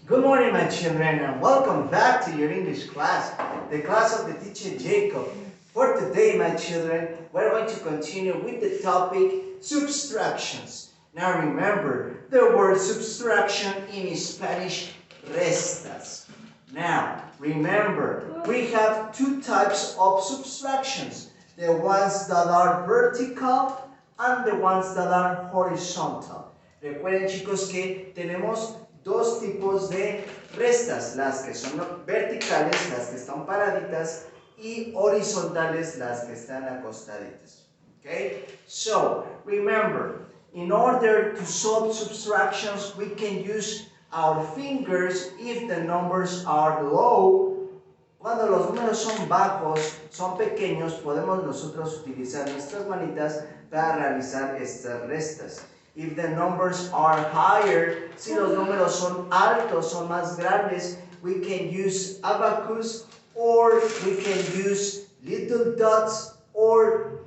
Good morning, my children, and welcome back to your English class, the class of the teacher Jacob. For today, my children, we're going to continue with the topic subtractions. Now remember, the word subtraction in Spanish, restas. Now, remember, we have two types of subtractions, the ones that are vertical and the ones that are horizontal. Recuerden, chicos, que tenemos dos tipos de restas, las que son verticales, las que están paraditas, y horizontales, las que están acostaditas. Okay? So, remember, in order to solve subtractions, we can use our fingers if the numbers are low. Cuando los números son bajos, son pequeños, podemos nosotros utilizar nuestras manitas para realizar estas restas. If the numbers are higher, si los números son altos, son más grandes, we can use abacus or we can use little dots or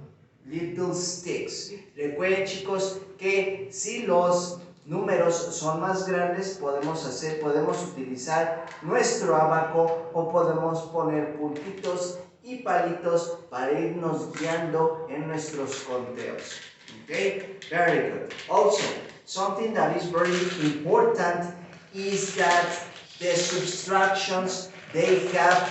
little sticks. Recuerden, chicos, que si los números son más grandes, podemos utilizar nuestro abaco o podemos poner puntitos y palitos para irnos guiando en nuestros conteos. Okay, very good. Also, something that is very important is that the subtractions, they have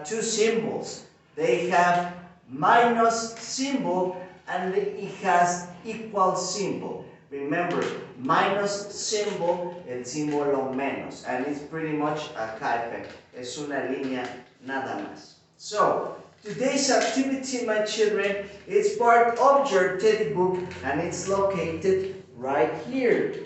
two symbols. They have minus symbol and it has equal symbol. Remember, minus symbol, el símbolo menos, and it's pretty much a hyphen. Es una línea nada más. So, today's activity, my children, is part of your teddy book and it's located right here.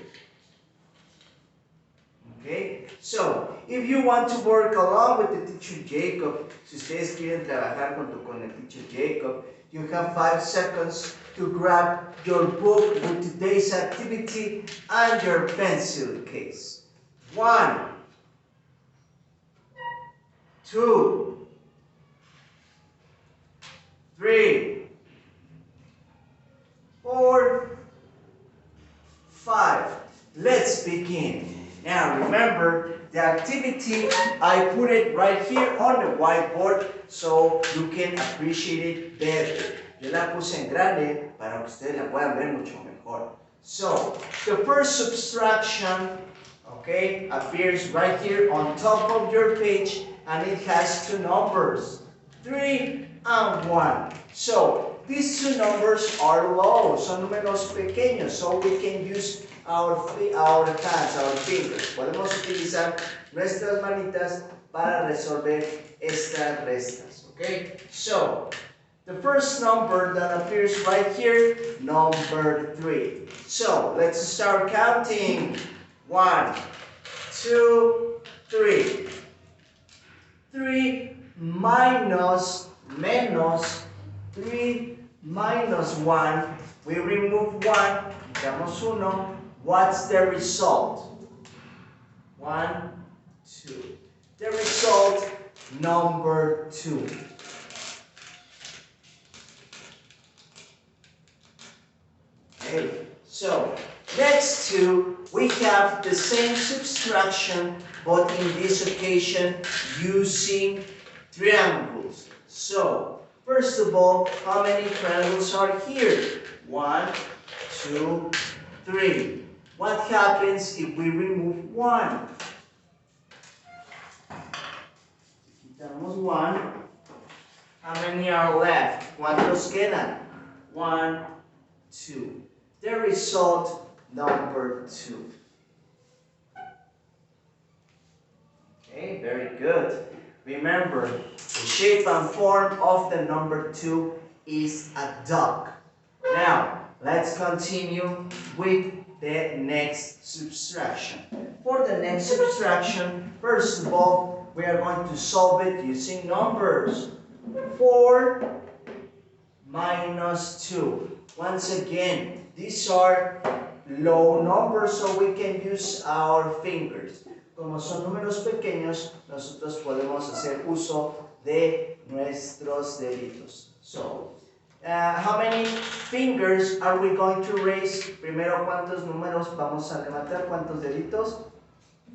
Okay? So, if you want to work along with the teacher Jacob, si ustedes quieren trabajar con el teacher Jacob, you have 5 seconds to grab your book with today's activity and your pencil case. 1, 2, 3, 4, 5. Let's begin. Now remember, the activity, I put it right here on the whiteboard so you can appreciate it better. Yo la puse en grande para que ustedes la puedan ver mucho mejor. So, the first subtraction, okay, appears right here on top of your page and it has two numbers, 3 and 1. So, these two numbers are low, son números pequeños, so we can use our hands, our fingers. Podemos utilizar nuestras manitas para resolver estas restas, okay? So, the first number that appears right here, number 3. So, let's start counting. 1, 2, 3. 3 minus, menos, 3 minus 1. We remove 1, quitamos 1. What's the result? 1, 2. The result, number 2. Okay, so next to we have the same subtraction, but in this occasion using triangles. So, first of all, how many triangles are here? 1, 2, 3. What happens if we remove 1? Quitamos 1. How many are left? ¿Cuántos quedan? 1, 2. The result, number 2. Okay, very good. Remember, the shape and form of the number 2 is a duck. Now, let's continue with the next subtraction. For the next subtraction, first of all, we are going to solve it using numbers. 4 minus 2. Once again, these are low numbers, so we can use our fingers. Como son números pequeños, nosotros podemos hacer uso de nuestros deditos. So, How many fingers are we going to raise? Primero, ¿cuántos números vamos a levantar? ¿Cuántos deditos?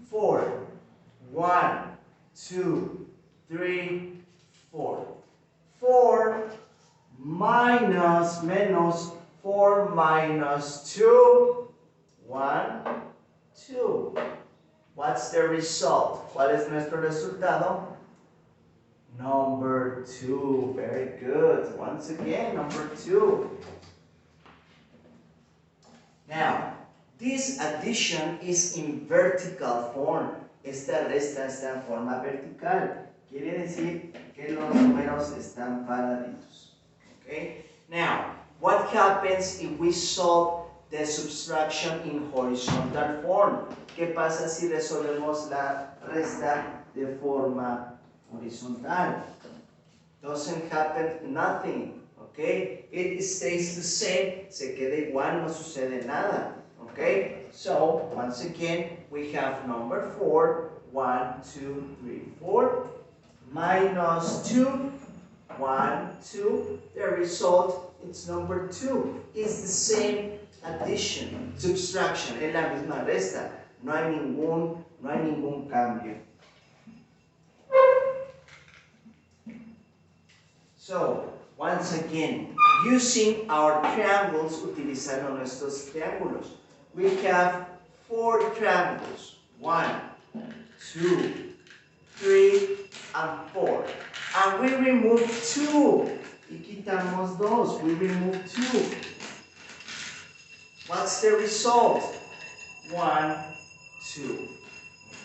4. 1, 2, 3, 4. 4 minus, menos, 4 minus 2, 1, 2. What's the result? ¿Cuál es nuestro resultado? Number 2. Very good. Once again, number 2. Now, this addition is in vertical form. Esta resta está en forma vertical. Quiere decir que los números están paraditos. Okay? Now, what happens if we solve the subtraction in horizontal form? ¿Qué pasa si resolvemos la resta de forma horizontal? Doesn't happen nothing. Okay? It stays the same. Se queda igual, no sucede nada. Okay? So, once again, we have number 4. 1, 2, 3, 4. Minus 2. 1, 2. The result is number 2. It's the same addition, subtraction. Es la misma resta. No hay ningún cambio. So, once again, using our triangles, utilizando nuestros triángulos. We have 4 triangles. 1, 2, 3, and 4. And we remove 2. Y quitamos 2. We remove 2. What's the result? 1, 2.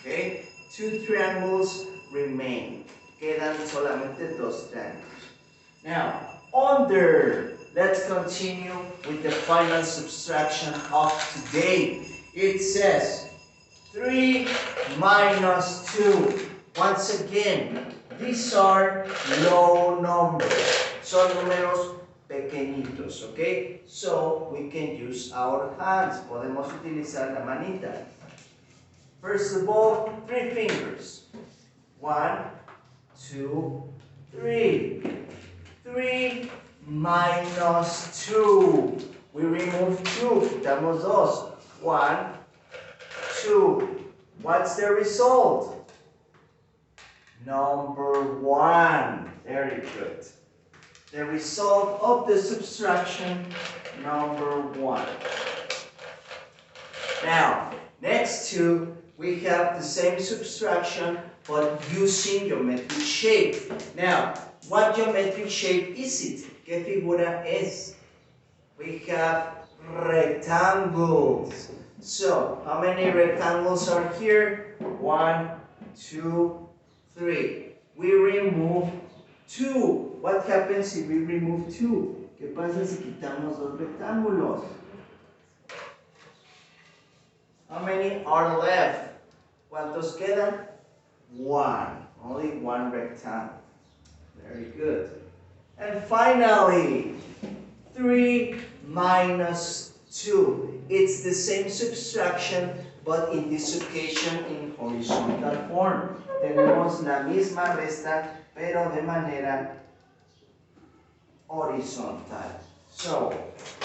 Okay? 2 triangles remain. Quedan solamente 2 triangles. Now, under, let's continue with the final subtraction of today. It says 3 minus 2. Once again, these are low numbers. Son números pequeñitos, okay? So, we can use our hands. Podemos utilizar la manita. First of all, 3 fingers. 1, 2, 3. 3 minus 2. We remove 2. Quitamos 2. 1, 2. What's the result? Number 1. Very good. The result of the subtraction, number 1. Now, next to, we have the same subtraction, but using geometric shape. Now, what geometric shape is it? ¿Qué figura es? We have rectangles. So, how many rectangles are here? 1, 2, 3. We remove 2. What happens if we remove 2? ¿Qué pasa si quitamos 2 rectángulos? How many are left? ¿Cuántos quedan? 1. Only 1 rectangle. Very good. And finally, 3 minus 2. It's the same subtraction, but in this occasion in horizontal form. Tenemos la misma resta, pero de manera horizontal. So,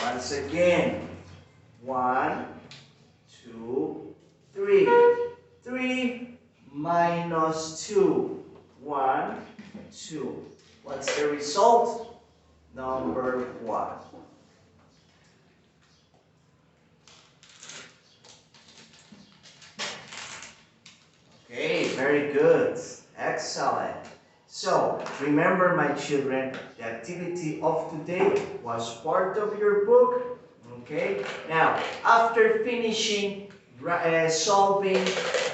once again, 1, 2, 3. 3 minus 2. 1, 2. What's the result? Number 1. Okay, very good. Excellent. So, remember my children, the activity of today was part of your book. Okay, now, after finishing solving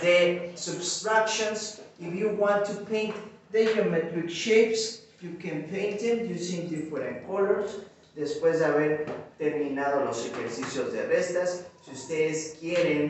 the subtractions, if you want to paint the geometric shapes, you can paint them using different colors. Después de haber terminado los ejercicios de restas, si ustedes quieren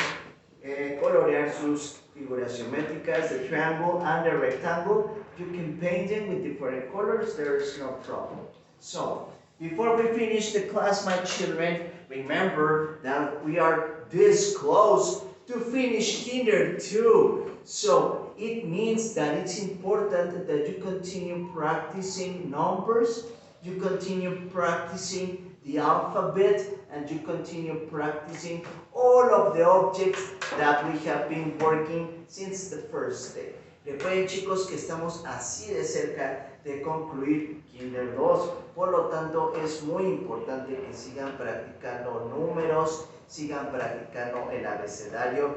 colorear sus figuras geométricas, the triangle and the rectangle, you can paint them with different colors. There is no problem. So, before we finish the class, my children, remember that we are this close to finish Kinder 2. So, it means that it's important that you continue practicing numbers. you continue practicing the alphabet, and you continue practicing all of the objects that we have been working since the first day. Recuerden, chicos, que estamos así de cerca de concluir Kinder 2, por lo tanto es muy importante que sigan practicando números, sigan practicando el abecedario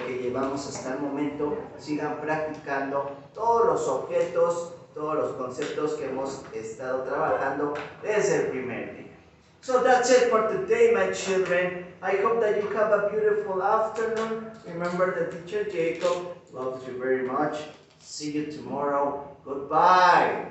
que llevamos hasta el momento, sigan practicando todos los objetos, todos los conceptos que hemos estado trabajando desde el primer día. So that's it for today, my children. I hope that you have a beautiful afternoon. Remember that teacher Jacob loves you very much. See you tomorrow. Goodbye.